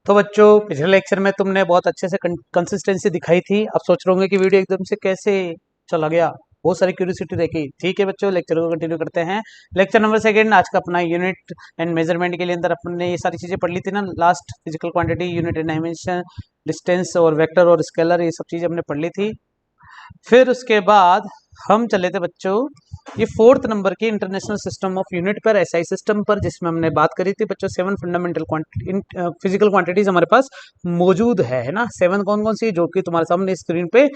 तो बच्चों पिछले लेक्चर में तुमने बहुत अच्छे से कंसिस्टेंसी दिखाई थी। अब सोच रहे होंगे कि वीडियो एकदम से कैसे चला गया, बहुत सारी क्यूरियोसिटी देखी। ठीक है बच्चों, लेक्चर को कंटिन्यू करते हैं। लेक्चर नंबर सेकंड आज का अपना यूनिट एंड मेजरमेंट के लिए अंदर अपने ये सारी चीजें पढ़ ली थी ना। Last physical quantity, unit and dimension, distance और वेक्टर और स्केलर, ये सब चीजें हमने पढ़ ली थी। फिर उसके बाद हम चले थे बच्चों ये फोर्थ नंबर की इंटरनेशनल सिस्टम ऑफ यूनिट पर, एसआई सिस्टम पर, जिसमें हमने बात करी थी बच्चों 7 फंडामेंटल फिजिकल क्वांटिटीज हमारे पास मौजूद है ना। 7 कौन कौन सी, जो कि तुम्हारे सामने स्क्रीन पे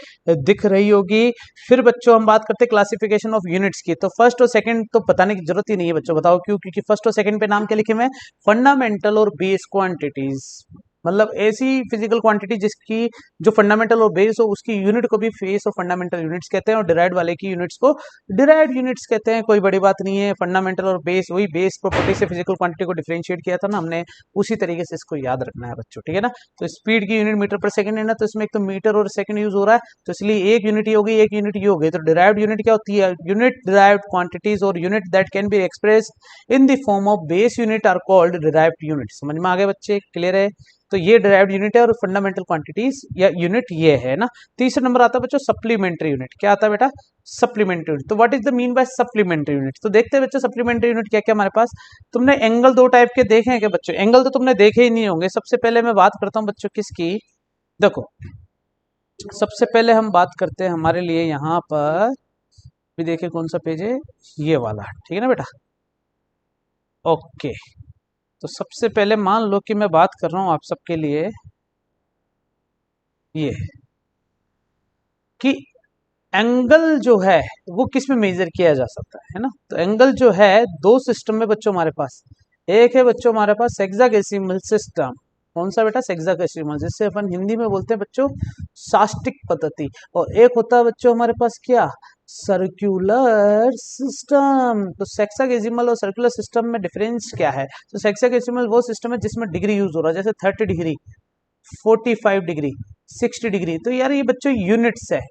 दिख रही होगी। फिर बच्चों हम बात करते हैं क्लासिफिकेशन ऑफ यूनिट्स की। तो फर्स्ट और सेकंड तो बताने की जरूरत ही नहीं है बच्चों, बताओ क्यों? क्योंकि फर्स्ट और सेकंड पे नाम क्या लिखे हुए हैं? फंडामेंटल और बेस क्वांटिटीज। मतलब ऐसी फिजिकल क्वांटिटी जिसकी जो फंडामेंटल और बेस हो उसकी यूनिट को भी फेस और फंडामेंटल यूनिट्स कहते हैं, और डिराइव्ड वाले की यूनिट्स को डिराइव्ड यूनिट्स कहते हैं। कोई बड़ी बात नहीं है, फंडामेंटल और बेस, वही बेस प्रॉपर्टी से फिजिकल क्वांटिटी को डिफरेंशिएट किया था ना हमने, उसी तरीके से इसको याद रखना है बच्चों, ठीक है ना। तो स्पीड की यूनिट मीटर पर सेकंड है ना, तो इसमें एक तो मीटर और सेकंड यूज हो रहा है, तो इसलिए एक यूनिट ही होगी, एक यूनिट ये हो गई। तो डिराइव्ड यूनिट क्या होती है? यूनिट डिराइव्ड क्वांटिटीज और unit that can be expressed in the form of base unit are called derived unit. समझ में आ गए बच्चे? क्लियर है? तो ये डिराइव्ड यूनिट है और फंडामेंटल क्वांटिटीज या यूनिट ये है ना। तीसरा नंबर आता है बच्चों सप्लीमेंट्री यूनिट। क्या आता है बेटा? Supplementary unit. तो what is the mean by supplementary unit? तो देखते हैं बच्चों सप्लीमेंट्री यूनिट क्या क्या हमारे पास। तुमने एंगल दो टाइप के देखे हैं क्या बच्चों? एंगल तो तुमने देखे ही नहीं होंगे। सबसे पहले मैं बात करता हूं बच्चों किसकी, देखो सबसे पहले हम बात करते हैं हमारे लिए यहाँ पर भी, देखिए कौन सा पेज है, ये वाला, ठीक है ना बेटा। ओके, तो सबसे पहले मान लो कि मैं बात कर रहा हूं आप सबके लिए ये कि एंगल जो है वो किस में मेजर किया जा सकता है ना। तो एंगल जो है दो सिस्टम में बच्चों हमारे पास, एक है बच्चों हमारे पास हेक्साडेसिमल सिस्टम। कौन सा बेटा? हेक्साडेसिमल, जिससे अपन हिंदी में बोलते हैं बच्चों साष्टिक पद्धति। और एक होता है बच्चों हमारे पास क्या? Circular system. तो हेक्साडेसिमल और सर्कुलर सिस्टम में डिफरेंस क्या है? तो हेक्साडेसिमल वो सिस्टम है जिसमें डिग्री यूज हो रहा है, जैसे 30 डिग्री, 45 डिग्री, 60 डिग्री। तो यार ये बच्चों यूनिट्स है,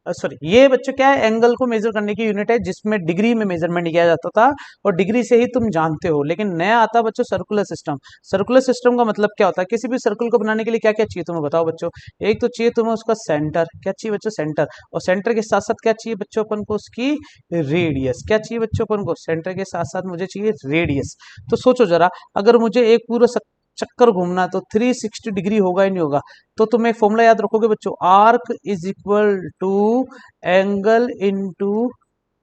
सॉरी ये बच्चों क्या है, एंगल को मेजर करने की यूनिट है, जिसमें डिग्री में मेजरमेंट किया जाता था और डिग्री से ही तुम जानते हो। लेकिन नया आता है बच्चों सर्कुलर सिस्टम। सर्कुलर सिस्टम का मतलब क्या होता है? किसी भी सर्कल को बनाने के लिए क्या क्या चाहिए तुम्हें बताओ बच्चों। एक तो चाहिए तुम्हें उसका सेंटर, क्या चाहिए बच्चों? सेंटर। और सेंटर के साथ साथ क्या चाहिए बच्चों अपन को? उसकी रेडियस। क्या चाहिए बच्चों अपन को? सेंटर के साथ साथ मुझे चाहिए रेडियस। तो सोचो जरा, अगर मुझे एक पूरा चक्कर घूमना तो 360 डिग्री होगा ही नहीं होगा। तो तुम एक फॉर्मूला याद रखोगे बच्चों, arc is equal to angle into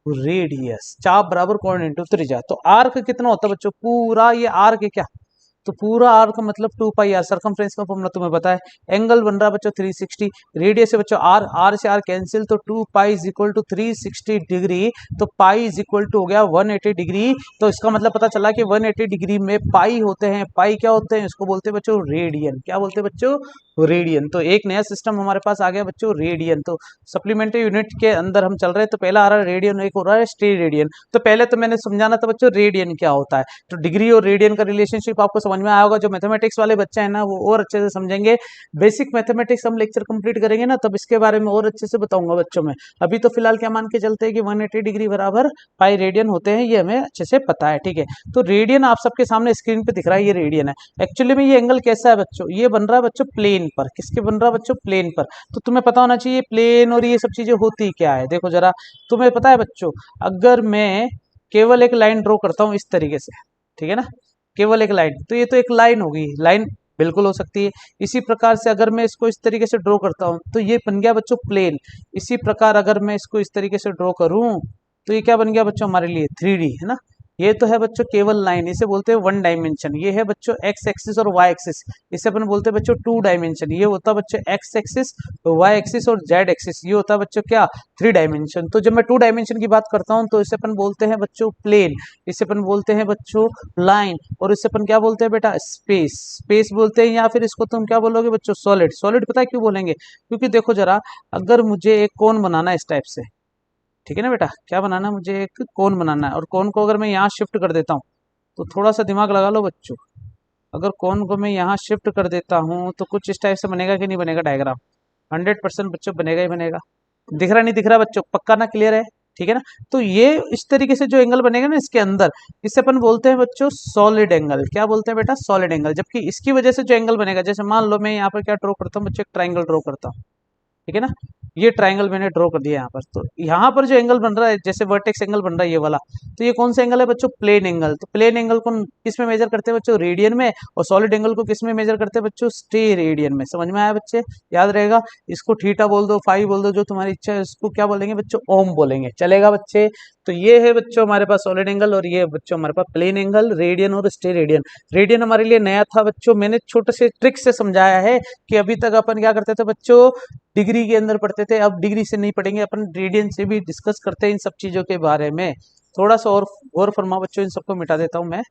radius, चाप बराबर कोण इनटू त्रिज्या। तो आर्क कितना होता है बच्चों? पूरा ये आर्क है क्या? तो पूरा आर्क मतलब 2 पाई आर, सर्कमफ्रेंस का फॉर्मूला तुम्हें पता है। एंगल बन रहा है बच्चों 360, रेडियस है बच्चों आर, आर से आर कैंसिल, तो 2 pi is equal to 360 degree. तो पाई इज इक्वल टू हो गया 180 डिग्री। तो इसका मतलब पता चला कि 180 डिग्री में पाई होते हैं। पाई क्या होते हैं? इसको बोलते हैं बच्चों रेडियन। क्या बोलते हैं बच्चों? रेडियन। तो एक नया सिस्टम हमारे पास आ गया बच्चों, रेडियन। तो सप्लीमेंट्री यूनिट के अंदर हम चल रहे हैं। तो पहला आ रहा है रेडियन, एक हो रहा है स्टेरेडियन। तो पहले तो मैंने समझाना था बच्चों रेडियन क्या होता है। तो डिग्री और रेडियन का रिलेशनशिप आपको समझ में आया होगा। जो मैथमेटिक्स वाले बच्चे हैं ना वो और अच्छे से समझेंगे। बेसिक मैथमेटिक्स हम लेक्चर कंप्लीट करेंगे ना तब इसके बारे में और अच्छे से बताऊंगा बच्चों में। अभी तो फिलहाल क्या मान के चलते हैं कि 180 डिग्री बराबर पाई रेडियन होते हैं, ये हमें अच्छे से पता है, ठीक है। तो रेडियन आप सबके सामने स्क्रीन पे दिख रहा है, ये रेडियन है। एक्चुअली में ये एंगल कैसा है बच्चों? ये बन रहा है बच्चों प्लेन पर। किसके बन रहा है बच्चों? प्लेन पर। तो तुम्हें पता होना चाहिए प्लेन और ये सब चीजें होती क्या है। देखो जरा, तुम्हें पता है बच्चों, अगर मैं केवल एक लाइन ड्रॉ करता हूं इस तरीके से, ठीक है ना, केवल एक लाइन, तो ये तो एक लाइन होगी, लाइन बिल्कुल हो सकती है। इसी प्रकार से अगर मैं इसको इस तरीके से ड्रॉ करता हूं तो ये बन गया बच्चों प्लेन। इसी प्रकार अगर मैं इसको इस तरीके से ड्रॉ करूं तो ये क्या बन गया बच्चों हमारे लिए? 3D, है ना। ये तो है बच्चों केवल लाइन, इसे बोलते हैं वन डायमेंशन। ये है बच्चों एक्स एक्सिस और वाई एक्सिस, इसे अपन बोलते हैं बच्चों 2 डायमेंशन। ये होता है बच्चों एक्स एक्सिस, वाई एक्सिस और जेड एक्सिस। ये होता है बच्चों क्या? 3 डायमेंशन। तो जब मैं 2 डायमेंशन की बात करता हूं तो इसे अपन बोलते हैं बच्चों प्लेन, इसे अपन बोलते हैं बच्चों लाइन, और इसे अपन क्या बोलते हैं बेटा? स्पेस। स्पेस बोलते हैं, या फिर इसको तुम क्या बोलोगे बच्चों? सॉलिड। सॉलिड पता है क्यों बोलेंगे? क्योंकि देखो जरा, अगर मुझे एक कोन बनाना है इस टाइप से, ठीक है ना बेटा, क्या बनाना है? मुझे एक कोन बनाना है, और कोन को अगर मैं यहाँ शिफ्ट कर देता हूँ, तो थोड़ा सा दिमाग लगा लो बच्चों, अगर कोन को मैं यहाँ शिफ्ट कर देता हूँ तो कुछ इस टाइप से बनेगा कि नहीं बनेगा डायग्राम? 100% बच्चों बनेगा ही बनेगा। दिख रहा नहीं दिख रहा बच्चों? पक्का ना? क्लियर है? ठीक है ना। तो ये इस तरीके से जो एंगल बनेगा ना इसके अंदर, इसे अपन बोलते हैं बच्चों सॉलिड एंगल। क्या बोलते हैं बेटा? Solid angle. जबकि इसकी वजह से जो एंगल बनेगा, जैसे मान लो मैं यहाँ पर क्या ड्रॉ करता हूँ बच्चों, एक ट्राइंगल ड्रॉ करता हूँ, ठीक है ना। ये ट्राइंगल मैंने ड्रॉ कर दिया यहाँ पर। तो यहाँ पर जो एंगल बन रहा है, जैसे वर्टेक्स एंगल बन रहा है ये वाला, तो ये कौन सा एंगल है बच्चों? Plane angle. तो प्लेन एंगल को किस में मेजर करते हैं बच्चों? रेडियन में। और सॉलिड एंगल को किस में मेजर करते हैं बच्चों? स्टे रेडियन में। समझ में आया बच्चे? याद रहेगा। इसको थीटा बोल दो, फाई बोल दो, जो तुम्हारी इच्छा है। इसको क्या बोलेंगे बच्चों? ओम बोलेंगे। चलेगा बच्चे? तो ये है बच्चों हमारे पास सॉलिड एंगल, और ये है बच्चों हमारे पास प्लेन एंगल, रेडियन और स्टे रेडियन। रेडियन हमारे लिए नया था बच्चों, मैंने छोटे से ट्रिक से समझाया है कि अभी तक अपन क्या करते थे बच्चों, डिग्री के अंदर पढ़ते थे। अब डिग्री से नहीं पढ़ेंगे अपन, रेडियन से भी डिस्कस करते हैं इन सब चीजों के बारे में। थोड़ा सा और गौर फरमा बच्चों, इन सबको मिटा देता हूं मैं।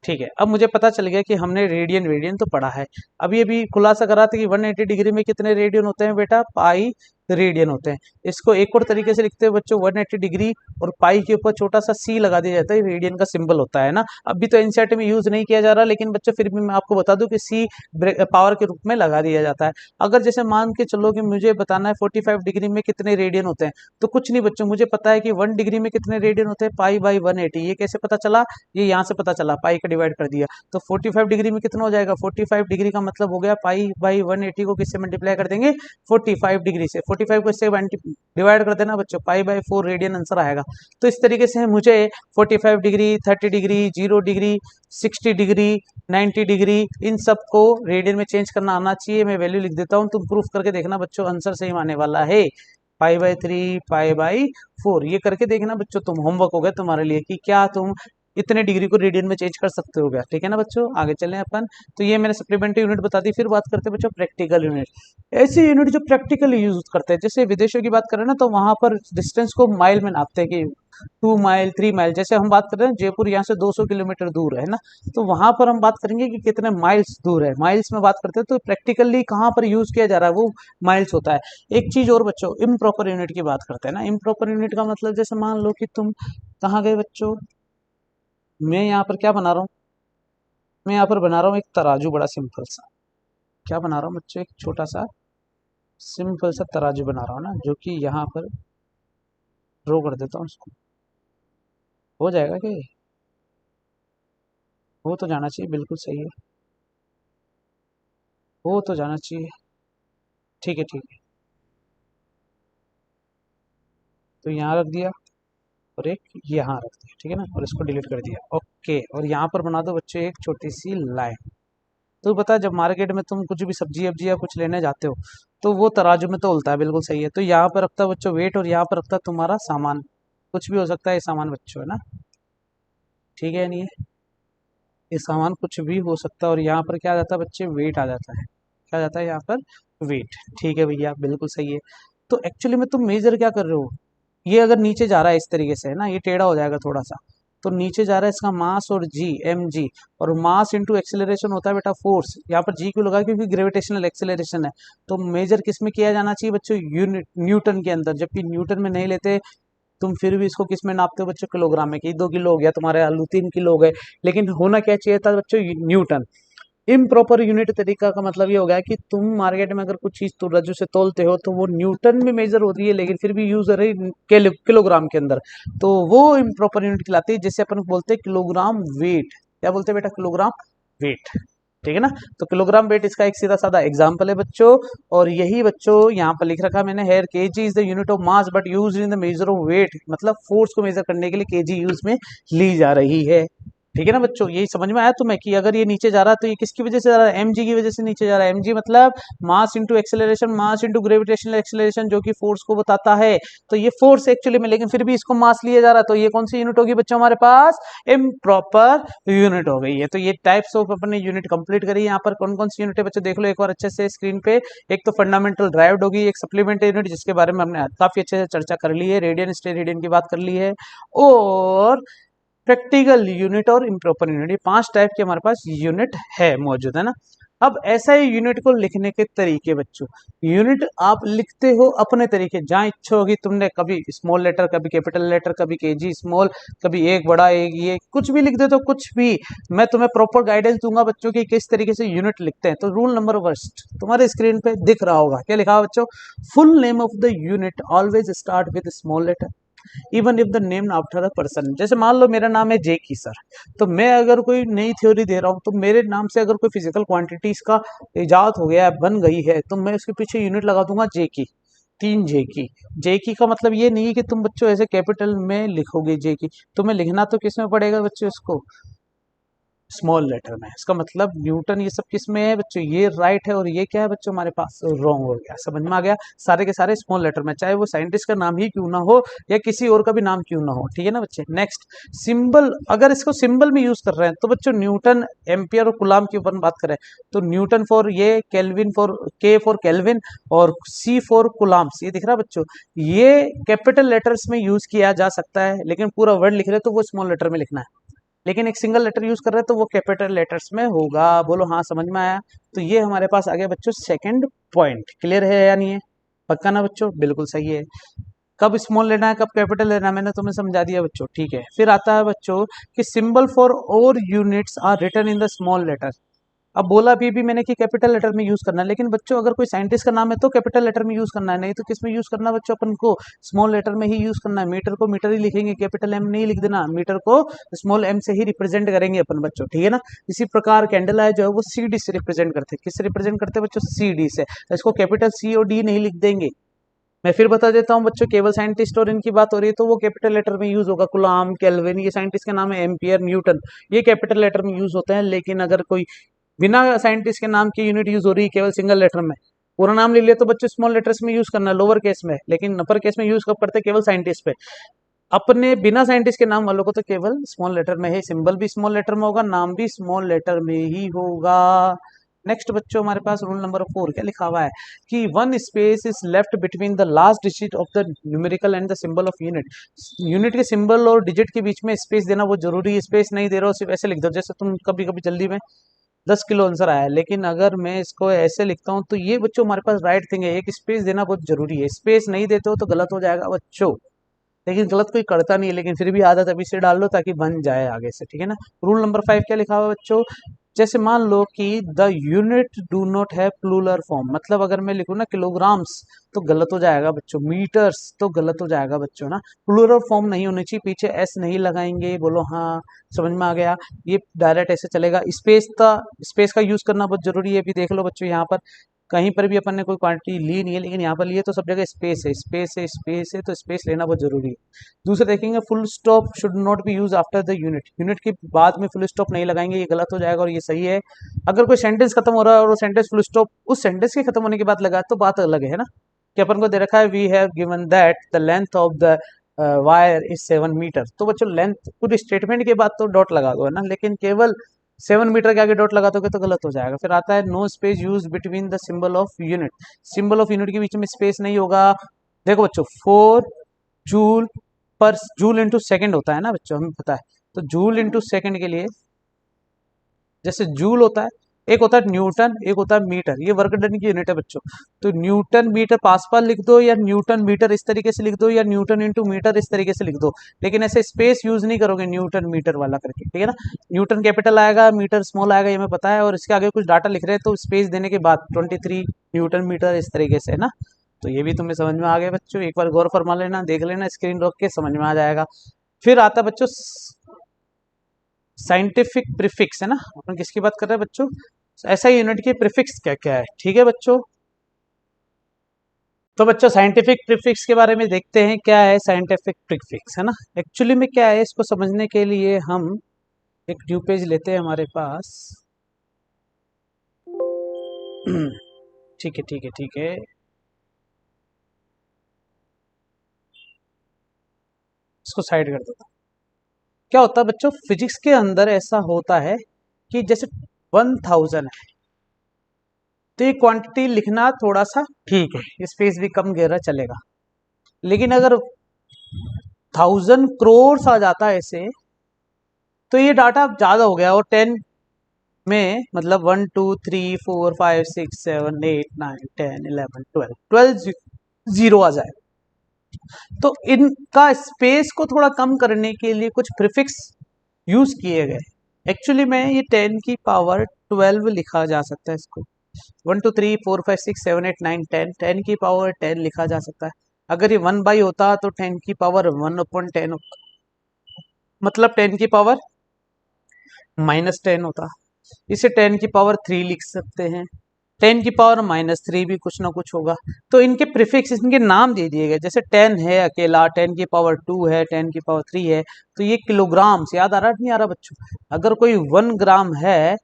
ठीक है, अब मुझे पता चल गया कि हमने रेडियन रेडियन तो पढ़ा है। अभी अभी खुलासा करा था कि 180 डिग्री में कितने रेडियन होते हैं बेटा? पाई रेडियन होते हैं। इसको एक और तरीके से लिखते हैं बच्चों, 180 डिग्री और पाई के ऊपर छोटा सा सी लगा दिया जाता है, रेडियन का सिंबल होता है ना। अभी तो एनसीईआरटी में यूज नहीं किया जा रहा, लेकिन बच्चों फिर भी मैं आपको बता दूं कि सी पावर के रूप में लगा दिया जाता है। अगर जैसे मान के चलो कि मुझे बताना है 45 डिग्री में कितने रेडियन होते हैं, तो कुछ नहीं बच्चों, मुझे पता है कि 1 डिग्री में कितने रेडियन होते हैं? Pi by 180। ये कैसे पता चला? ये यहाँ से पता चला, पाई का डिवाइड कर दिया। तो 45 डिग्री में कितना हो जाएगा? 45 डिग्री का मतलब हो गया पाई बाई 180 को किससे मल्टीप्लाई कर देंगे? 45 डिग्री से। 45 को इससे डिवाइड कर देना बच्चों, पाई बाई 4 रेडियन आंसर आएगा। तो इस तरीके से मुझे 45 degree, 30 degree, 0 degree, 60 degree, 90 degree, इन सब को रेडियन में चेंज करना आना चाहिए। मैं वैल्यू लिख देता हूँ, तुम प्रूफ करके देखना बच्चों, आंसर सेम आने वाला है। पाई बाई 3, पाई बाई 4, ये करके देखना बच्चों, तुम होमवर्क हो गया तुम्हारे लिए कि क्या तुम इतने डिग्री को रेडियन में चेंज कर सकते हो क्या। ठीक है ना बच्चों, आगे चलें अपन। तो ये मैंने सप्लीमेंट्री यूनिट बता दी। फिर बात करते हैं बच्चों प्रैक्टिकल यूनिट। ऐसी यूनिट जो प्रैक्टिकली यूज करते हैं, जैसे विदेशों की बात करें ना, तो वहां पर डिस्टेंस को माइल में नापते हैं कि 2 माइल, 3 माइल। जैसे हम बात कर रहे हैं जयपुर यहाँ से 200 किलोमीटर दूर है ना, तो वहां पर हम बात करेंगे कि कितने माइल्स दूर है। माइल्स में बात करते हैं, तो प्रैक्टिकली कहाँ पर यूज किया जा रहा है वो माइल्स होता है। एक चीज और बच्चों, इम्प्रॉपर यूनिट की बात करते हैं ना। इम्प्रॉपर यूनिट का मतलब जैसे मान लो कि तुम कहाँ गए बच्चों, मैं यहाँ पर क्या बना रहा हूँ, मैं यहाँ पर बना रहा हूँ एक तराजू, बड़ा सिंपल सा। क्या बना रहा हूँ बच्चों? एक छोटा सा सिंपल सा तराजू बना रहा हूँ ना, जो कि यहाँ पर ड्रॉ कर देता हूँ इसको। हो जाएगा क्या ये? हो तो जाना चाहिए, बिल्कुल सही है, हो तो जाना चाहिए। ठीक है ठीक है, तो यहाँ रख दिया और एक यहाँ रख दिया, ठीक है ना, और इसको डिलीट कर दिया। ओके, और यहाँ पर बना दो बच्चों एक छोटी सी लाइन। तो पता है जब मार्केट में तुम कुछ भी सब्जी वब्जी या कुछ लेने जाते हो, तो वो तराजू में तो उल्टा है, बिल्कुल सही है। तो यहाँ पर रखता है बच्चों वेट, और यहाँ पर रखता है तुम्हारा सामान। कुछ भी हो सकता है ये सामान बच्चों, है ना। ठीक है, नहीं है, ये सामान कुछ भी हो सकता है। और यहाँ पर क्या आ जाता है बच्चे? वेट आ जाता है। क्या आ जाता है यहाँ पर? वेट। ठीक है भैया, बिल्कुल सही है। तो एक्चुअली में तुम मेजर क्या कर रहे हो, ये अगर नीचे जा रहा है इस तरीके से, है ना, ये टेढ़ा हो जाएगा थोड़ा सा, तो नीचे जा रहा है इसका मास, और जी एम जी, और मास इंटू एक्सेलरेशन होता है बेटा फोर्स। यहाँ पर जी क्यों लगा? क्योंकि ग्रेविटेशनल एक्सेलरेशन है। तो मेजर किस में किया जाना चाहिए बच्चों? यूनिट न्यूटन के अंदर। जबकि न्यूटन में नहीं लेते तुम, फिर भी इसको किस में नापते हो बच्चों? किलोग्राम में। कि 2 किलो हो गया तुम्हारे आलू, 3 किलो हो गए, लेकिन होना क्या चाहिए था बच्चों? न्यूटन। इम्प्रॉपर यूनिट तरीका का मतलब ये हो गया कि तुम मार्केट में अगर कुछ चीज तो रज्जू से तोलते हो, तो वो न्यूटन में मेजर हो रही है, लेकिन फिर भी यूज हो रही है किलोग्राम के अंदर। तो वो इम्प्रॉपर यूनिट कहलाती है, जिसे अपन बोलते हैं किलोग्राम वेट। क्या बोलते हैं बेटा? Kilogram weight. ठीक है ना। तो किलोग्राम वेट इसका एक सीधा साधा एग्जाम्पल है बच्चों। और यही बच्चों यहाँ पर लिख रखा मैंने, here KG is the unit of mass but use in the measure of weight. मतलब फोर्स को मेजर करने के लिए केजी यूज में ली जा रही है। ठीक है ना बच्चों, यही समझ में आया तुम्हें कि अगर ये नीचे जा रहा है तो ये किसकी वजह से जा रहा है? एम जी की वजह से नीचे जा रहा है। एम जी मतलब mass into acceleration, mass into gravitational acceleration, जो कि फोर्स को बताता है। तो ये फोर्स एक्चुअली में, लेकिन फिर भी इसको मास लिया जा रहा है, तो ये कौन सी यूनिट होगी बच्चों हमारे पास? इम्प्रॉपर यूनिट हो गई है। तो ये टाइप्स ऑफ अपने यूनिट कंप्लीट करी। यहाँ पर कौन कौन सी यूनिट है बच्चों देख लो एक बार अच्छे से स्क्रीन पे। एक तो फंडामेंटल ड्राइव्ड होगी, एक सप्लीमेंट्री यूनिट जिसके बारे में हमने काफी अच्छे से चर्चा कर ली है, रेडियन स्टे रेडियन की बात कर ली है, और प्रैक्टिकल यूनिट और इम्प्रॉपर यूनिट। ये 5 टाइप के हमारे पास यूनिट है मौजूद, है ना। अब ऐसा ही यूनिट को लिखने के तरीके बच्चों, यूनिट आप लिखते हो अपने तरीके, जहां इच्छा होगी। तुमने कभी स्मॉल लेटर, कभी कैपिटल लेटर, कभी केजी स्मॉल, कभी एक बड़ा, एक ये कुछ भी लिख दे, तो कुछ भी। मैं तुम्हें प्रॉपर गाइडेंस दूंगा बच्चों की किस तरीके से यूनिट लिखते हैं। तो रूल नंबर फर्स्ट तुम्हारे स्क्रीन पे दिख रहा होगा, क्या लिखा है बच्चों? Full name of the unit always start with small letter. Even if the name after a person. जैसे मान लो मेरा नाम है जे की सर, तो मैं अगर कोई नई थ्योरी दे रहा हूँ तो मेरे नाम से अगर कोई फिजिकल क्वांटिटीज का इजाद हो गया है, बन गई है, तो मैं उसके पीछे यूनिट लगा दूंगा जे की, 3 जे की। जे की का मतलब ये नहीं है कि तुम बच्चों ऐसे कैपिटल में लिखोगे जे की, तुम्हें लिखना तो किस में पड़ेगा बच्चों इसको, स्मॉल लेटर में। इसका मतलब न्यूटन ये सब किस में है बच्चों, ये राइट है और ये क्या है बच्चों हमारे पास रॉन्ग हो गया। समझ में आ गया, सारे के सारे स्मॉल लेटर में, चाहे वो साइंटिस्ट का नाम ही क्यों ना हो या किसी और का भी नाम क्यों ना हो, ठीक है ना बच्चे। नेक्स्ट सिंबल, अगर इसको सिंबल में यूज कर रहे हैं तो बच्चों न्यूटन, एम्पियर और गुलाम की ऊपर बात करें तो न्यूटन फॉर ये, केल्विन फॉर, के फॉर केल्विन और सी फॉर कुलाम्स, ये दिख रहा है बच्चों। ये कैपिटल लेटर्स में यूज किया जा सकता है, लेकिन पूरा वर्ड लिख रहे तो वो स्मॉल लेटर में लिखना है, लेकिन एक सिंगल लेटर यूज कर रहे हैं तो वो कैपिटल लेटर्स में होगा। बोलो हाँ, समझ में आया। तो ये हमारे पास आ गया बच्चों सेकंड पॉइंट। क्लियर है या नहीं है, पक्का ना बच्चों, बिल्कुल सही है। कब स्मॉल लेना है कब कैपिटल लेना है मैंने तुम्हें समझा दिया बच्चों, ठीक है। फिर आता है बच्चों कि सिंबल फॉर और units are written in the small letter. अब बोला भी मैंने कि कैपिटल लेटर में यूज करना है, लेकिन बच्चों अगर कोई साइंटिस्ट का नाम है तो कैपिटल लेटर में यूज करना है, नहीं तो किस में यूज करना है बच्चों, अपन को स्मॉल लेटर में ही यूज करना है। मीटर को मीटर ही लिखेंगे, कैपिटल एम नहीं लिख देना, मीटर को स्मॉल एम से ही रिप्रेजेंट करेंगे अपन बच्चों, ठीक है ना। इसी प्रकार कैंडल आय जो है वो सी डी से रिप्रेजेंट करते हैं, किससे रिप्रेजेंट करते हैं बच्चों, सी डी से। इसको कैपिटल सी और डी नहीं लिख देंगे। मैं फिर बता देता हूँ बच्चों, केवल साइंटिस्ट और इनकी बात हो रही है तो वो कैपिटल लेटर में यूज होगा, कुलाम, केल्विन, ये साइंटिस्ट के नाम है, एम्पियर, न्यूटन, ये कैपिटल लेटर में यूज होते हैं। लेकिन अगर कोई बिना साइंटिस्ट के नाम की यूनिट यूज हो रही है केवल सिंगल लेटर में, पूरा नाम ले लिया तो बच्चों स्मॉल लेटर्स में यूज करना है, लोअर केस में, लेकिन अपर केस में यूज कब करते हैं, केवल साइंटिस्ट पे। अपने बिना साइंटिस्ट के नाम वालों को तो केवल स्मॉल लेटर में है, सिंबल भी स्मॉल लेटर में होगा, नाम भी स्मॉल लेटर में ही होगा। नेक्स्ट बच्चों हमारे पास रूल नंबर 4 क्या लिखा हुआ है कि one space is left between the last digit of the numerical and the symbol of unit. Unit के सिंबल और डिजिट के बीच में स्पेस देना वो जरूरी है। स्पेस नहीं दे रहा हो, सिर्फ ऐसे लिख दो, जैसे तुम कभी कभी जल्दी में 10 किलो आंसर आया, लेकिन अगर मैं इसको ऐसे लिखता हूँ तो ये बच्चों हमारे पास राइट थिंग है, एक स्पेस देना बहुत जरूरी है। स्पेस नहीं देते हो तो गलत हो जाएगा बच्चों, लेकिन गलत कोई करता नहीं है, लेकिन फिर भी आदत अभी से डाल लो ताकि बन जाए आगे से, ठीक है ना। रूल नंबर 5 क्या लिखा हुआ है बच्चों, जैसे मान लो कि the unit do not have plural form, मतलब अगर मैं लिखूँ ना किलोग्राम्स तो गलत हो जाएगा बच्चों, मीटर्स तो गलत हो जाएगा बच्चों ना। प्लूरल फॉर्म नहीं होनी चाहिए, पीछे एस नहीं लगाएंगे, बोलो हाँ, समझ में आ गया। ये डायरेक्ट ऐसे चलेगा। स्पेस का यूज करना बहुत जरूरी है। अभी देख लो बच्चों, यहाँ पर कहीं पर भी अपन ने कोई क्वांटिटी ली नहीं है, लेकिन यहाँ पर लिए तो सब जगह स्पेस है, स्पेस है, स्पेस है, तो स्पेस लेना बहुत जरूरी है। दूसरा देखेंगे, full stop should not be use after the unit, unit के बाद में फुल स्टॉप नहीं लगाएंगे, ये गलत हो जाएगा और ये सही है। अगर कोई सेंटेंस खत्म हो रहा है और वो सेंटेंस फुल स्टॉप उस सेंटेंस के खत्म होने के बाद लगा तो बात अलग है ना, कि अपन को दे रखा है we have given that the length of the wire is 7 metre, तो बच्चों लेंथ पूरी स्टेटमेंट के बाद तो डॉट लगा दो है ना, लेकिन केवल 7 मीटर के आगे डॉट लगा दोगे तो गलत हो जाएगा। फिर आता है no space use between the symbol of unit, symbol of unit के बीच में स्पेस नहीं होगा। देखो बच्चों 4 जूल पर, जूल इंटू सेकेंड होता है ना बच्चों, हमें पता है, तो जूल इंटू सेकेंड के लिए जैसे जूल होता है, एक होता है न्यूटन, एक होता है मीटर, ये वर्क डन की यूनिट है बच्चों। तो न्यूटन मीटर पास पास लिख दो, या न्यूटन मीटर इस तरीके से लिख दो, या न्यूटन इंटू मीटर इस तरीके से लिख दो, लेकिन ऐसे स्पेस यूज नहीं करोगे न्यूटन मीटर वाला करके, ठीक है ना। न्यूटन कैपिटल आएगा, मीटर स्मॉल आएगा, ये हमें पता है, और इसके आगे कुछ डाटा लिख रहे हैं तो स्पेस देने के बाद 23 न्यूटन मीटर इस तरीके से है ना। तो ये भी तुम्हें समझ में आ गया बच्चों, एक बार गौर फरमा लेना, देख लेना, स्क्रीन रोक के समझ में आ जाएगा। फिर आता बच्चों साइंटिफिक प्रीफिक्स, है ना, अपन किसकी बात कर रहे हैं बच्चों, ऐसा यूनिट के प्रीफिक्स क्या क्या है, ठीक है बच्चों। तो बच्चों साइंटिफिक प्रीफिक्स के बारे में देखते हैं, क्या है साइंटिफिक प्रीफिक्स, है ना। एक्चुअली में क्या है, इसको समझने के लिए हम एक न्यू पेज लेते हैं हमारे पास। ठीक है ठीक है ठीक है, इसको साइड कर देता हूं। क्या होता है बच्चों, फिजिक्स के अंदर ऐसा होता है कि जैसे 1000 है तो ये क्वांटिटी लिखना थोड़ा सा ठीक है, स्पेस भी कम गहरा चलेगा, लेकिन अगर 1000 करोड़ आ जाता है ऐसे तो ये डाटा ज्यादा हो गया, और 10 में मतलब 1 2 3 4 5 6 7 8 9 10 11 12 जीरो आ जाए, तो इनका स्पेस को थोड़ा कम करने के लिए कुछ प्रीफिक्स यूज किए गए। एक्चुअली में ये 10 की पावर 12 लिखा जा सकता है इसको, 1 2 3 4 5 6 7 8 9 10, 10 की पावर 10 लिखा जा सकता है। अगर ये 1/, होता तो 10⁻1/10 मतलब 10⁻⁻10 होता। इसे 10⁻3 लिख सकते हैं, 10⁻³ भी कुछ ना कुछ होगा। तो इनके प्रीफिक्स, इनके नाम दे दिए गए, जैसे 10 है अकेला, 10⁻2 है, 10⁻3 है, तो ये किलोग्राम से याद आ रहा नहीं आ रहा बच्चों। अगर कोई 1 ग्राम है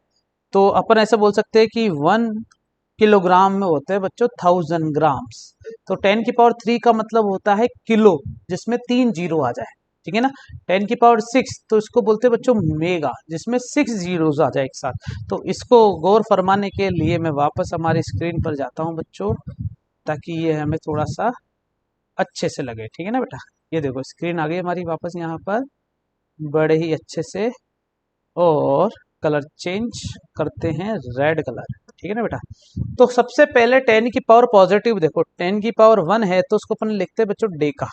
तो अपन ऐसा बोल सकते हैं कि 1 किलोग्राम में होते हैं बच्चों 1000 ग्राम्स। तो 10⁻3 का मतलब होता है किलो, जिसमें 3 जीरो आ जाए, ठीक है ना। 10⁻6 तो इसको बोलते हैं बच्चों मेगा, जिसमें 6 जीरोस आ जाए एक साथ। तो इसको गौर फरमाने के लिए मैं वापस हमारी स्क्रीन पर जाता हूं बच्चों, ताकि ये हमें थोड़ा सा अच्छे से लगे, ठीक है ना बेटा। ये देखो स्क्रीन आ गई हमारी वापस यहाँ पर बड़े ही अच्छे से, और कलर चेंज करते हैं रेड कलर, ठीक है ना बेटा। तो सबसे पहले 10⁻पॉजिटिव देखो, 10⁻1 है तो उसको अपन लिखते हैं बच्चों डेका,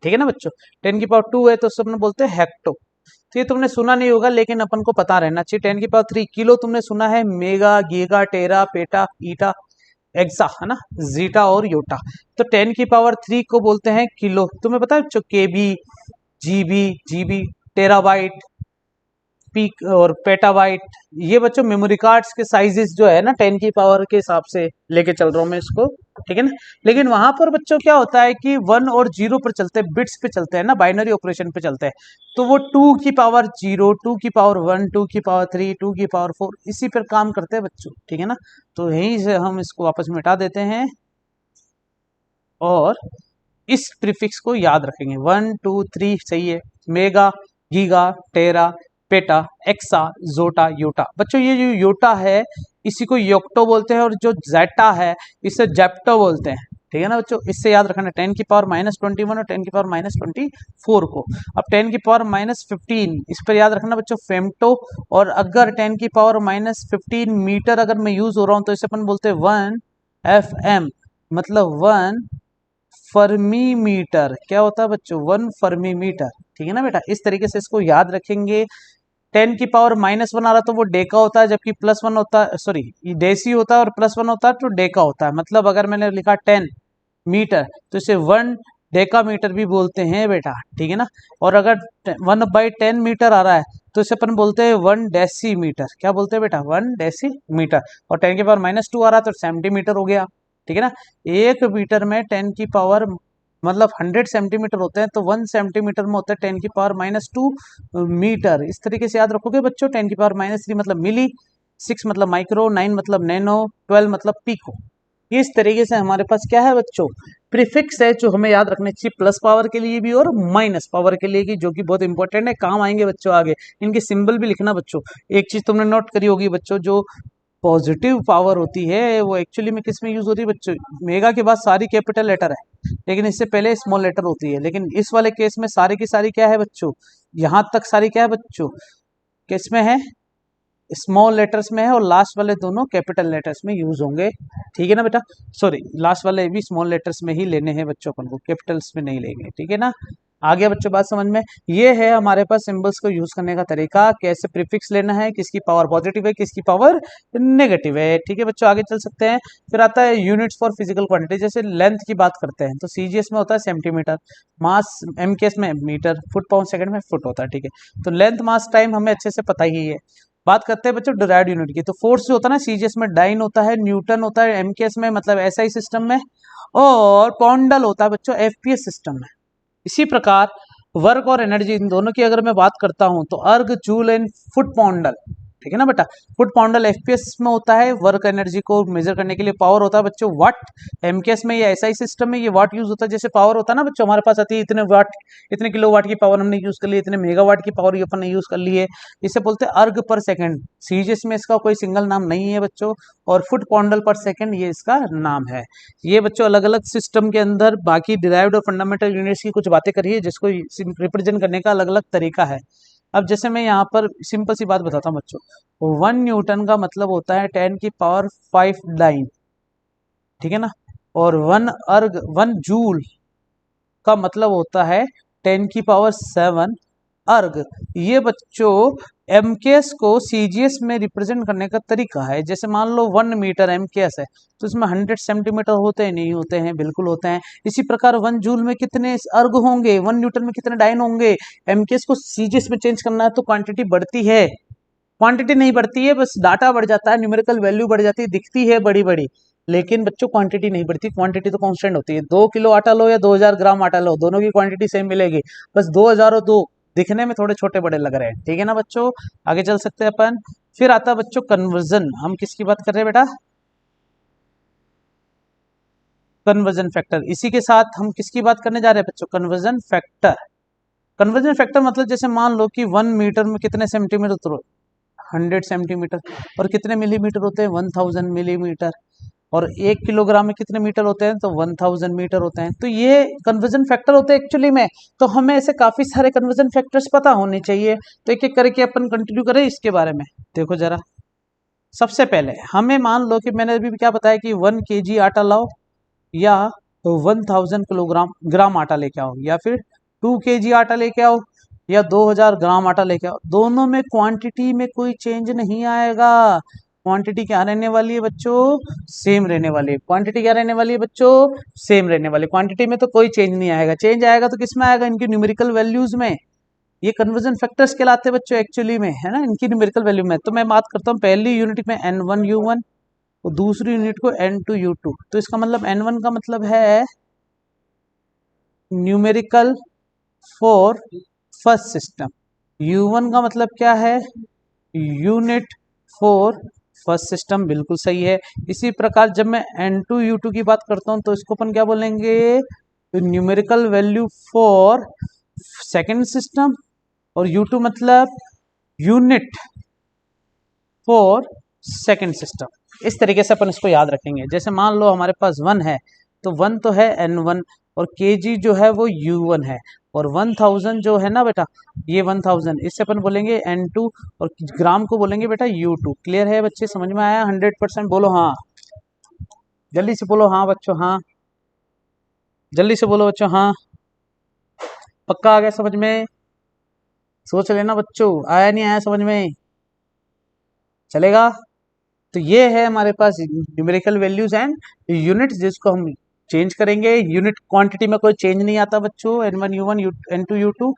ठीक है ना बच्चों। 10⁻2 है तो उसको अपन बोलते हैं हेक्टो। तो ये तुमने सुना नहीं होगा लेकिन अपन को पता रहना चाहिए। 10⁻3 किलो तुमने सुना है, मेगा, गीगा, टेरा, पेटा, ईटा, एक्सा, है ना, जीटा और योटा। तो 10⁻3 को बोलते हैं किलो। तुम्हें पता है बच्चों केबी, जीबी, टेराबाइट, पीक और पेटाबाइट, ये बच्चों मेमोरी कार्ड्स के साइजेस जो है ना 10 की पावर के हिसाब से लेके चल रहा हूं मैं इसको, ठीक है ना। लेकिन वहां पर बच्चों क्या होता है कि 1 और 0 पर चलते हैं, बिट्स पे चलते हैं ना, बाइनरी ऑपरेशन पे चलते हैं। तो वो 2 की पावर 0, 2 की पावर 1, 2 की पावर 3, 2 की पावर 4 इसी पर काम करते हैं बच्चों, ठीक है ना। तो यहीं से हम इसको वापस मिटा देते हैं और इस प्रीफिक्स को याद रखेंगे। 1 2 3 सही है, मेगा, गीगा, टेरा, पेटा, एक्सा, जोटा, योटा। बच्चों ये जो योटा है इसी को योक्टो बोलते हैं, और जो जेटा है इसे जेप्टो बोलते हैं, ठीक है ना बच्चों। इससे याद रखना 10⁻21 और 10⁻24 को। अब 10⁻15 इस पर याद रखना बच्चों फेमटो। और अगर 10⁻15 मीटर अगर मैं यूज हो रहा हूं तो इसे अपन बोलते हैं 1 FM, मतलब 1 फर्मी मीटर। क्या होता है बच्चों 1 फर्मी मीटर, ठीक है ना बेटा। इस तरीके से इसको याद रखेंगे। 10⁻1 आ रहा तो वो डेका होता है, जबकि +1 होता है, सॉरी डेसी होता है, और +1 होता है तो डेका होता है। मतलब अगर मैंने लिखा 10 मीटर तो इसे 1 डेका मीटर भी बोलते हैं बेटा, ठीक है ना। और अगर 1/10 मीटर आ रहा है तो इसे अपन बोलते हैं 1 डेसीमीटर। क्या बोलते हैं बेटा 1 डेसीमीटर। और 10⁻2 आ रहा है तो सेंटीमीटर हो गया, ठीक है ना। 1 मीटर में 10 की पावर मतलब 100 सेंटीमीटर होते हैं, तो 1 सेंटीमीटर में होता है 10⁻2 मीटर। इस तरीके से याद रखोगे बच्चों। 10⁻3 मतलब मिली, 6 मतलब माइक्रो, 9 मतलब नैनो, 12 मतलब पीको। इस तरीके से हमारे पास क्या है बच्चों प्रीफिक्स है, जो हमें याद रखने चाहिए प्लस पावर के लिए भी और माइनस पावर के लिए भी, जो कि बहुत इंपॉर्टेंट है, काम आएंगे बच्चों आगे। इनके सिंबल भी लिखना बच्चों। एक चीज तुमने नोट करी होगी बच्चों, जो पॉजिटिव पावर होती है वो एक्चुअली में किस में यूज होती है बच्चों, मेगा के बाद सारी कैपिटल लेटर है, लेकिन इससे पहले स्मॉल लेटर होती है। लेकिन इस वाले केस में सारी की सारी क्या है बच्चों, यहां तक सारी क्या है बच्चों, किस में है, स्मॉल लेटर्स में है, और लास्ट वाले दोनों कैपिटल लेटर्स में यूज होंगे, ठीक है ना बेटा। सॉरी लास्ट वाले भी स्मॉल लेटर्स में ही लेने हैं बच्चों, अपन को कैपिटल्स में नहीं लेंगे, ठीक है ना। आ गया बच्चों बात समझ में। ये है हमारे पास सिंबल्स को यूज करने का तरीका, कैसे प्रीफिक्स लेना है, किसकी पावर पॉजिटिव है, किसकी पावर नेगेटिव है, ठीक है बच्चों। आगे चल सकते हैं। फिर आता है यूनिट्स फॉर फिजिकल क्वांटिटी। जैसे लेंथ की बात करते हैं तो सीजीएस में होता है सेंटीमीटर, मास एमकेएस में मीटर, फुट पाउंड सेकंड में फुट होता है, ठीक है। तो लेंथ मास टाइम हमें अच्छे से पता ही है। बात करते हैं बच्चों डिराइव्ड यूनिट की। तो फोर्स जो होता है ना सीजीएस में डाइन होता है, न्यूटन होता है एमकेएस में, मतलब एसआई सिस्टम में, और पॉन्डल होता है बच्चों एफपीएस सिस्टम में। इसी प्रकार वर्क और एनर्जी इन दोनों की अगर मैं बात करता हूं तो अर्ग, जूल एंड फुट पॉन्डल, ठीक है ना बेटा। फुट पॉन्डल एफपीएस में होता है, वर्क एनर्जी को मेजर करने के लिए। पावर होता है बच्चों वाट, एमकेएस में या एसआई सिस्टम में ये वाट यूज होता है। जैसे पावर होता है ना बच्चों, हमारे पास आती है इतने वाट, इतने किलोवाट की पावर हमने यूज कर ली, इतने मेगावाट की पावर अपन ने यूज कर ली है। इसे बोलते हैं अर्ग पर सेकंड। सीजीएस में इसका कोई सिंगल नाम नहीं है बच्चों, और फुट पॉन्डल पर सेकंड ये इसका नाम है। ये बच्चों अलग अलग सिस्टम के अंदर बाकी डिराइव्ड और फंडामेंटल यूनिट्स की कुछ बातें करिए, जिसको रिप्रेजेंट करने का अलग अलग तरीका है। अब जैसे मैं यहाँ पर सिंपल सी बात बताता हूँ बच्चों, 1 न्यूटन का मतलब होता है 10⁵ डाइन, ठीक है ना। और 1 जूल का मतलब होता है 10⁻7 अर्ग, ये बच्चों एमकेएस को सीजीएस में रिप्रेजेंट करने का तरीका है। जैसे मान लो 1 मीटर एमकेएस है तो इसमें 100 सेंटीमीटर होते हैं, नहीं होते हैं, बिल्कुल होते हैं। इसी प्रकार 1 जूल में कितने अर्ग होंगे, 1 न्यूटन में कितने डायन होंगे। एमकेएस को सीजीएस में चेंज करना है तो क्वांटिटी बढ़ती है, क्वांटिटी नहीं बढ़ती है, बस डाटा बढ़ जाता है, न्यूमेरिकल वैल्यू बढ़ जाती है, दिखती है बड़ी बड़ी, लेकिन बच्चों क्वांटिटी नहीं बढ़ती। क्वांटिटी तो कांस्टेंट होती है। 2 किलो आटा लो या 2000 ग्राम आटा लो, दोनों की क्वांटिटी सेम मिलेगी, बस 2000 और 2 दिखने में थोड़े छोटे बड़े लग रहे हैं, ठीक है ना बच्चों। आगे चल सकते हैं अपन। फिर आता है बच्चों कन्वर्जन। हम किसकी बात कर रहे हैं बेटा, कन्वर्जन फैक्टर। इसी के साथ हम किसकी बात करने जा रहे हैं बच्चों, कन्वर्जन फैक्टर। कन्वर्जन फैक्टर मतलब जैसे मान लो कि 1 मीटर में कितने सेंटीमीटर, 100 सेंटीमीटर, और कितने मिलीमीटर होते हैं, 1000 मिलीमीटर, और 1 किलोग्राम में कितने मीटर होते हैं, तो 1000 मीटर होते हैं। तो ये कन्वर्जन फैक्टर होते हैं एक्चुअली में। तो हमें ऐसे काफी सारे कन्वर्जन फैक्टर्स पता होने चाहिए। तो एक एक करके अपन कंटिन्यू करें इसके बारे में। देखो जरा, सबसे पहले हमें मान लो कि मैंने अभी क्या बताया कि 1 kg आटा लाओ या 1000 ग्राम आटा लेके आओ, या फिर 2 kg आटा लेके आओ या 2000 ग्राम आटा लेके आओ, दोनों में क्वांटिटी में कोई चेंज नहीं आएगा। क्वांटिटी क्या रहने वाली है बच्चों, सेम रहने वाली है। क्वांटिटी क्या रहने वाली है बच्चों, सेम रहने वाली। क्वांटिटी में तो कोई चेंज नहीं आएगा। चेंज आएगा तो किस में आएगा, इनकी न्यूमेरिकल वैल्यूज में। ये कन्वर्जन फैक्टर्स कहलाते हैं बच्चों एक्चुअली में, है ना, इनकी न्यूमेरिकल वैल्यू में। तो मैं बात करता हूँ पहली यूनिट में N1U1 और दूसरी यूनिट को N2U2। तो इसका मतलब N1 का मतलब है numerical for first system, U1 का मतलब क्या है, यूनिट फॉर फर्स्ट सिस्टम, बिल्कुल सही है। इसी प्रकार जब मैं N2U2 की बात करता हूं तो इसको अपन क्या बोलेंगे, numerical value for second system, और U2 मतलब यूनिट फॉर सेकंड सिस्टम। इस तरीके से अपन इसको याद रखेंगे। जैसे मान लो हमारे पास 1 है तो 1 तो है N1, और kg जो है वो U1 है, और 1000 जो है ना बेटा, ये 1000 इससे अपन बोलेंगे N2, और ग्राम को बोलेंगे बेटा U2। क्लियर है बच्चे, समझ में आया 100%? बोलो हाँ, जल्दी से बोलो हाँ बच्चों, हाँ जल्दी से बोलो बच्चों, हाँ पक्का आ गया समझ में? सोच लेना बच्चों, आया नहीं आया समझ में, चलेगा? तो ये है हमारे पास न्यूमेरिकल वैल्यूज एंड यूनिट्स, जिसको हम चेंज करेंगे। यूनिट क्वांटिटी में कोई चेंज नहीं आता बच्चों, N1U1 N2U2।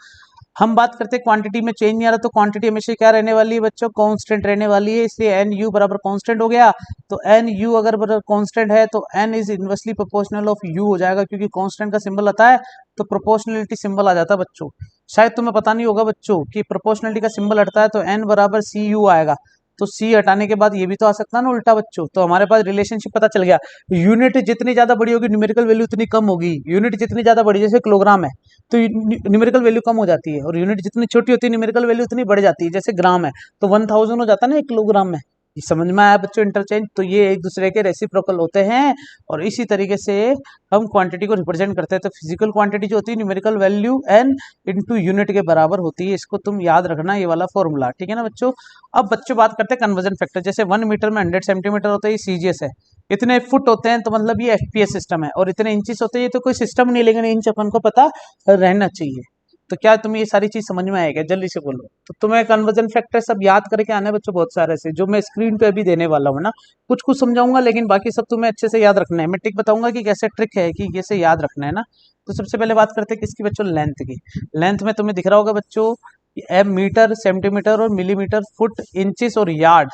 हम बात करते हैं क्वांटिटी में चेंज नहीं आ रहा, तो क्वांटिटी हमेशा क्या रहने वाली है बच्चों, कांस्टेंट रहने वाली है। इसलिए NU बराबर कांस्टेंट हो गया। तो NU अगर बराबर कांस्टेंट है तो N is inversely proportional of U हो जाएगा, क्योंकि कांस्टेंट का सिंबल आता है तो प्रोपोर्शनलिटी सिंबल आ जाता है बच्चों। शायद तुम्हें पता नहीं होगा बच्चों कि प्रोपोर्शनलिटी का सिंबल हटता है तो N बराबर CU आएगा। तो C हटाने के बाद ये भी तो आ सकता है ना उल्टा बच्चों। तो हमारे पास रिलेशनशिप पता चल गया, यूनिट जितनी ज्यादा बड़ी होगी न्यूमेरिकल वैल्यू उतनी कम होगी। यूनिट जितनी ज्यादा बड़ी, जैसे किलोग्राम है तो न्यूमेरिकल वैल्यू कम हो जाती है, और यूनिट जितनी छोटी होती है न्यूमेरिकल वैल्यू उतनी बढ़ जाती है। जैसे ग्राम है तो 1000 हो जाता है ना 1 किलोग्राम में। ये समझ में आया बच्चों इंटरचेंज? तो ये एक दूसरे के रेसिप्रोकल होते हैं, और इसी तरीके से हम क्वांटिटी को रिप्रेजेंट करते हैं। तो फिजिकल क्वांटिटी जो होती है numerical value N into unit के बराबर होती है। इसको तुम याद रखना, ये वाला फॉर्मूला, ठीक है ना बच्चों। अब बच्चों बात करते हैं कन्वर्जन फैक्टर। जैसे 1 मीटर में 100 सेंटीमीटर होता है, ये सीजीएस है। इतने फुट होते हैं तो मतलब ये एफपीएस सिस्टम है, और इतने इंचेस होते हैं ये तो कोई सिस्टम नहीं, लेकिन इंच अपन को पता रहना चाहिए। तो क्या तुम्हें ये सारी चीज समझ में आएगा, जल्दी से बोलो। तो तुम्हें कन्वर्जन फैक्टर सब याद करके आने बच्चों, बहुत सारे से जो मैं स्क्रीन पे अभी देने वाला हूँ ना, कुछ कुछ समझाऊंगा लेकिन बाकी सब तुम्हें अच्छे से याद रखना है। मैं ट्रिक बताऊंगा कि कैसे ट्रिक है कि कैसे याद रखना है ना। तो सबसे पहले बात करते हैं किसकी बच्चों, लेंथ की। लेंथ में तुम्हें दिख रहा होगा बच्चों एम मीटर, सेंटीमीटर और मिलीमीटर, फुट, इंचेस और यार्ड।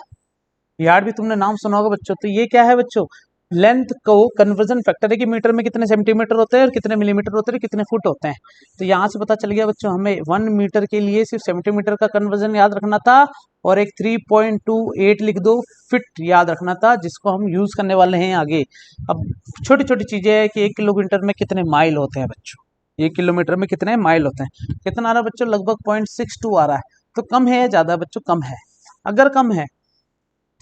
यार्ड भी तुमने नाम सुना होगा बच्चों। तो ये क्या है बच्चों, लेंथ को कन्वर्जन फैक्टर है कि मीटर में कितने सेंटीमीटर होते हैं और कितने मिलीमीटर होते हैं, कितने फुट होते हैं। तो यहाँ से पता चल गया बच्चों, हमें 1 मीटर के लिए सिर्फ सेंटीमीटर का कन्वर्जन याद रखना था, और एक 3.28 लिख दो फिट याद रखना था, जिसको हम यूज करने वाले हैं आगे। अब छोटी छोटी चीजें है कि 1 किलोमीटर में कितने माइल होते हैं बच्चों, 1 किलोमीटर में कितने माइल होते हैं। कितना आ रहा है बच्चों, लगभग 0.62 आ रहा है। तो कम है या ज्यादा बच्चों, कम है। अगर कम है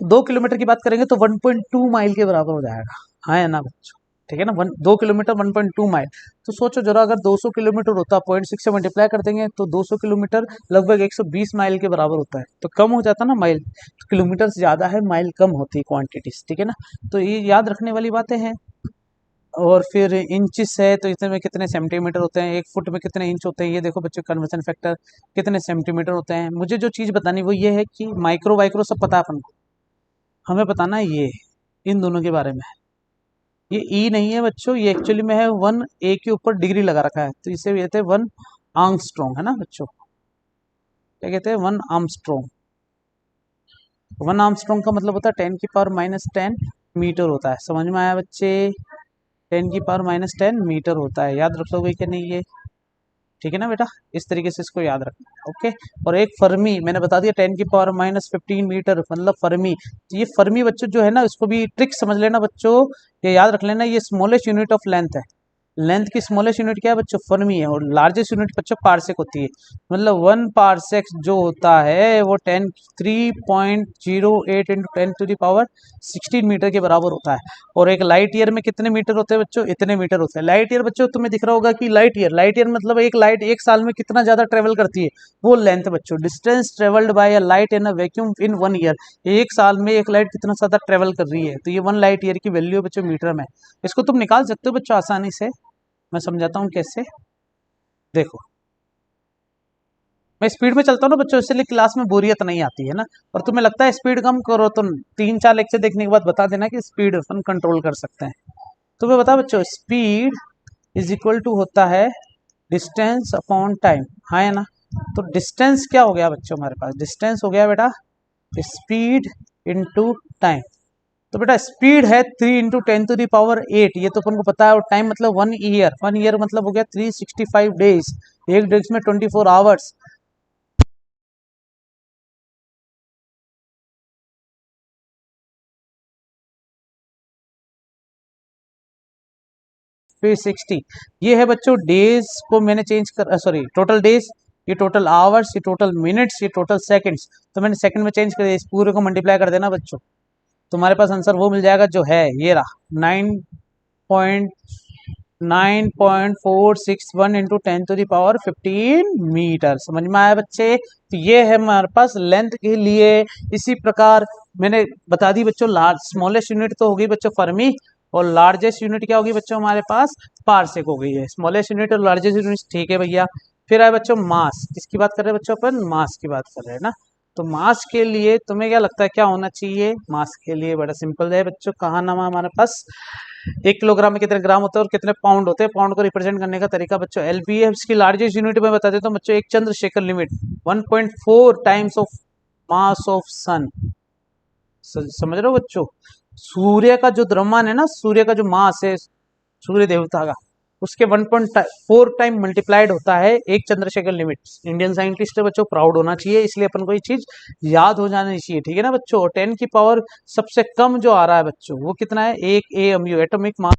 तो 2 किलोमीटर की बात करेंगे तो 1.2 माइल के बराबर हो जाएगा, हाँ या ना बच्चों, ठीक है ना। 2 किलोमीटर 1.2 माइल। तो सोचो जरा, अगर 200 किलोमीटर होता, 0.6 से मल्टीप्लाई कर देंगे तो 200 किलोमीटर लगभग 120 माइल के बराबर होता है। तो कम हो जाता ना माइल, तो किलोमीटर ज्यादा है, माइल कम होती है क्वांटिटीज, ठीक है ना। तो ये याद रखने वाली बातें हैं। और फिर इंचिस है तो इतने में कितने सेंटीमीटर होते हैं, 1 फुट में कितने इंच होते हैं, ये देखो बच्चों कन्वर्जन फैक्टर कितने सेंटीमीटर होते हैं। मुझे जो चीज़ बतानी वो ये है कि माइक्रो वाइक्रो सब पता है अपन को, हमें बताना है ये इन दोनों के बारे में। ये ई नहीं है बच्चों, ये एक्चुअली में है 1 ए के ऊपर डिग्री लगा रखा है, तो इसे कहते हैं 1 आर्मस्ट्रॉन्ग, है ना बच्चों, क्या कहते हैं 1 आर्मस्ट्रॉन्ग। 1 आर्मस्ट्रॉन्ग का मतलब होता है 10⁻⁻10 मीटर होता है। समझ में आया बच्चे? 10⁻⁻10 मीटर होता है, याद रखोगे कि नहीं ये? ठीक है ना बेटा, इस तरीके से इसको याद रखना है। ओके। और एक फर्मी मैंने बता दिया 10⁻⁻15 मीटर मतलब फर्मी। तो ये फर्मी बच्चों जो है ना, इसको भी ट्रिक समझ लेना बच्चों, ये याद रख लेना, ये स्मॉलेस्ट यूनिट ऑफ लेंथ है। लेंथ की स्मॉलेस्ट यूनिट क्या है बच्चों? फर्मी है। और लार्जेस्ट यूनिट बच्चों पार्सेक होती है। मतलब 1 पार्सेक जो होता है वो 3.08 इंटू 10⁻16 मीटर के बराबर होता है। और एक लाइट ईयर में कितने मीटर होते हैं बच्चों? इतने मीटर होते हैं। लाइट ईयर बच्चों तुम्हें दिख रहा होगा कि लाइट ईयर मतलब एक लाइट एक साल में कितना ज्यादा ट्रेवल करती है, वो लेंथ बच्चों। Distance travelled by a light in a vacuum in 1 year, एक साल में एक लाइट कितना ज्यादा ट्रेवल कर रही है, तो ये 1 लाइट ईयर की वैल्यू है बच्चों मीटर में। इसको तुम निकाल सकते हो बच्चों आसानी से, मैं समझाता हूँ कैसे। देखो, मैं स्पीड में चलता हूँ ना बच्चों, इसलिए क्लास में बोरियत नहीं आती है ना। और तुम्हें लगता है स्पीड कम करो तो 3-4 लेक्चर देखने के बाद बता देना कि स्पीड अपन कंट्रोल कर सकते हैं। तुम्हें बता बच्चों, स्पीड इज इक्वल टू होता है डिस्टेंस अपॉन टाइम, हाँ है ना। तो डिस्टेंस क्या हो गया बच्चों हमारे पास? डिस्टेंस हो गया बेटा स्पीड इंटू टाइम। तो बेटा स्पीड है 3 × 10⁸ ये तो अपन को पता है। और टाइम मतलब 1 ईयर, 1 ईयर मतलब हो गया 365 डेज, एक डेज में 24 आवर्स। फिर 60, ये है बच्चों डेज को मैंने चेंज कर, सॉरी टोटल डेज, ये टोटल आवर्स, ये टोटल मिनट्स, ये टोटल सेकंड्स, तो मैंने सेकंड में चेंज कर दिया। इस पूरे को मल्टीप्लाई कर देना बच्चों, तुम्हारे पास आंसर वो मिल जाएगा जो है ये रहा 9.9461 इंटू 10⁻15 मीटर। समझ में आया बच्चे? तो ये है हमारे पास लेंथ के लिए। इसी प्रकार मैंने बता दी बच्चों, लार्ज स्मॉलेस्ट यूनिट तो होगी बच्चों फर्मी, और लार्जेस्ट यूनिट क्या होगी बच्चों हमारे पास? पार्सेक हो गई है। स्मॉलेस्ट यूनिट और लार्जेस्ट यूनिट, ठीक है भैया। फिर आए बच्चों मास, किसकी बात कर रहे हैं बच्चों? अपन मास की बात कर रहे हैं ना। तो मास के लिए तुम्हें क्या लगता है क्या होना चाहिए? मास के लिए बड़ा सिंपल है बच्चों, कहा नामा हमारे पास 1 किलोग्राम में कितने ग्राम होते हैं और कितने पाउंड होते हैं। पाउंड को रिप्रेजेंट करने का तरीका बच्चों एलबीएफ की लार्जेस्ट यूनिट में बता देता हूँ बच्चों, एक Chandrasekhar limit 1.4 times of mass of sun. समझ रहे हो बच्चों? सूर्य का जो द्रव्यमान है ना, सूर्य का जो मास है सूर्य देवता का, उसके 1.4 टाइम मल्टीप्लाइड होता है एक चंद्रशेखर लिमिट। इंडियन साइंटिस्ट है बच्चों, प्राउड होना चाहिए, इसलिए अपन को ये चीज याद हो जानी चाहिए। ठीक है ना बच्चों? 10 की पावर सबसे कम जो आ रहा है बच्चों वो कितना है? 1 AMU, एटॉमिक मास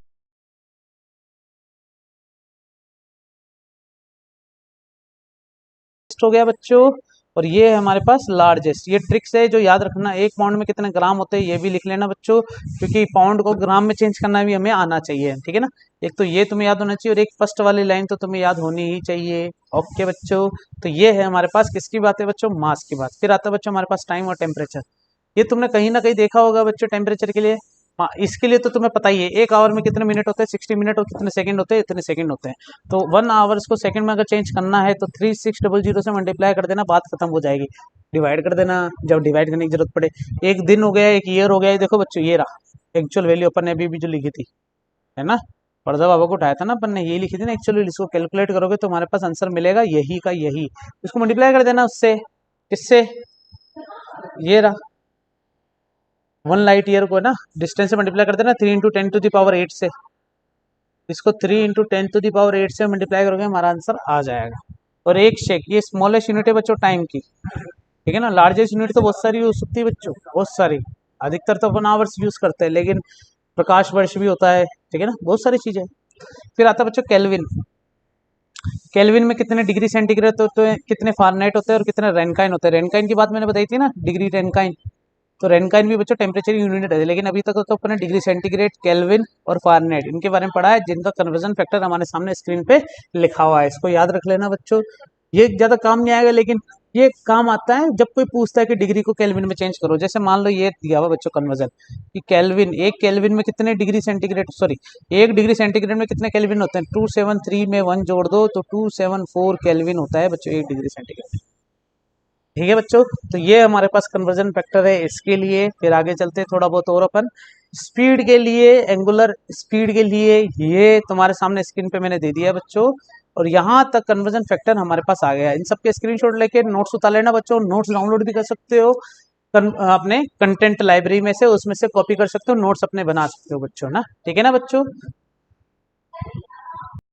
हो गया बच्चों। और ये है हमारे पास लार्जेस्ट। ये ट्रिक्स है जो याद रखना, 1 पाउंड में कितने ग्राम होते हैं ये भी लिख लेना बच्चों, क्योंकि पाउंड को ग्राम में चेंज करना भी हमें आना चाहिए। ठीक है ना? एक तो ये तुम्हें याद होना चाहिए, और एक फर्स्ट वाली लाइन तो तुम्हें याद होनी ही चाहिए। ओके बच्चों, तो ये है हमारे पास किसकी बात है बच्चों? मास की बात। फिर आता है बच्चों हमारे पास टाइम और टेम्परेचर। ये तुमने कहीं ना कहीं देखा होगा बच्चों टेम्परेचर के लिए। हाँ, इसके लिए तो तुम्हें पता ही है 1 आवर में कितने मिनट होते हैं, 60 मिनट, और कितने सेकंड होते हैं, इतने सेकंड होते हैं। तो 1 आवर्स को सेकंड में अगर चेंज करना है तो 3600 से मल्टीप्लाई कर देना, बात खत्म हो जाएगी। डिवाइड कर देना जब डिवाइड करने की जरूरत पड़े। एक दिन हो गया, एक ईयर हो गया, ये देखो बच्चों ये रहा एक्चुअल वैल्यू अपन ने अभी भी जो लिखी थी, है ना। पर्दा बाबा को उठाया था ना अपन ने, ये लिखी थी ना एक्चुअली। इसको कैलकुलेट करोगे तो हमारे पास आंसर मिलेगा यही का यही। इसको मल्टीप्लाई कर देना उससे, किससे? ये रहा 1 लाइट ईयर को ना डिस्टेंस से मल्टीप्लाई कर देना 3 × 10⁸ से। इसको 3 × 10⁸ से मल्टीप्लाई करोगे हमारा आंसर आ जाएगा। और एक शेक, ये स्मॉलेस्ट यूनिट है बच्चों टाइम की। ठीक है ना? लार्जेस्ट यूनिट तो बहुत सारी यूज सकती है बच्चों, बहुत सारी। अधिकतर तो अपन आवर्स यूज करते हैं, लेकिन प्रकाश वर्ष भी होता है। ठीक है ना? बहुत सारी चीजें। फिर आता है बच्चों केल्विन। केल्विन में कितने डिग्री सेंटीग्रेड होते हैं, कितने फारेनहाइट होते हैं, और कितने रेनकाइन होते हैं। रेनकाइन की बात मैंने बताई थी ना, डिग्री रेनकाइन। तो रेनकाइन भी बच्चों टेम्परेचर यूनिट है, लेकिन अभी तक तो अपने डिग्री सेंटीग्रेड, केल्विन और फारेनहाइट इनके बारे में पढ़ा है, जिनका कन्वर्जन फैक्टर हमारे सामने स्क्रीन पे लिखा हुआ है। इसको याद रख लेना बच्चों। ये ज्यादा काम नहीं आएगा, लेकिन ये काम आता है जब कोई पूछता है कि डिग्री को केल्विन में चेंज करो। जैसे मान लो ये दिया हुआ बच्चों कन्वर्जन कि केल्विन, एक केल्विन में कितने डिग्री सेंटीग्रेड, सॉरी, एक डिग्री सेंटीग्रेड में कितने केल्विन होते हैं, 273 में 1 जोड़ दो तो 274 केल्विन होता है बच्चों एक डिग्री सेंटीग्रेड। ठीक है बच्चों, तो ये हमारे पास कन्वर्जन फैक्टर है इसके लिए। फिर आगे चलते हैं थोड़ा बहुत और अपन स्पीड के लिए, एंगुलर स्पीड के लिए ये तुम्हारे सामने स्क्रीन पे मैंने दे दिया है बच्चों। और यहाँ तक कन्वर्जन फैक्टर हमारे पास आ गया है। इन सबके स्क्रीनशॉट लेके नोट्स उतार लेना बच्चों, नोट्स डाउनलोड भी कर सकते हो अपने कंटेंट लाइब्रेरी में से, उसमें से कॉपी कर सकते हो, नोट्स अपने बना सकते हो बच्चों ना। ठीक है ना बच्चों।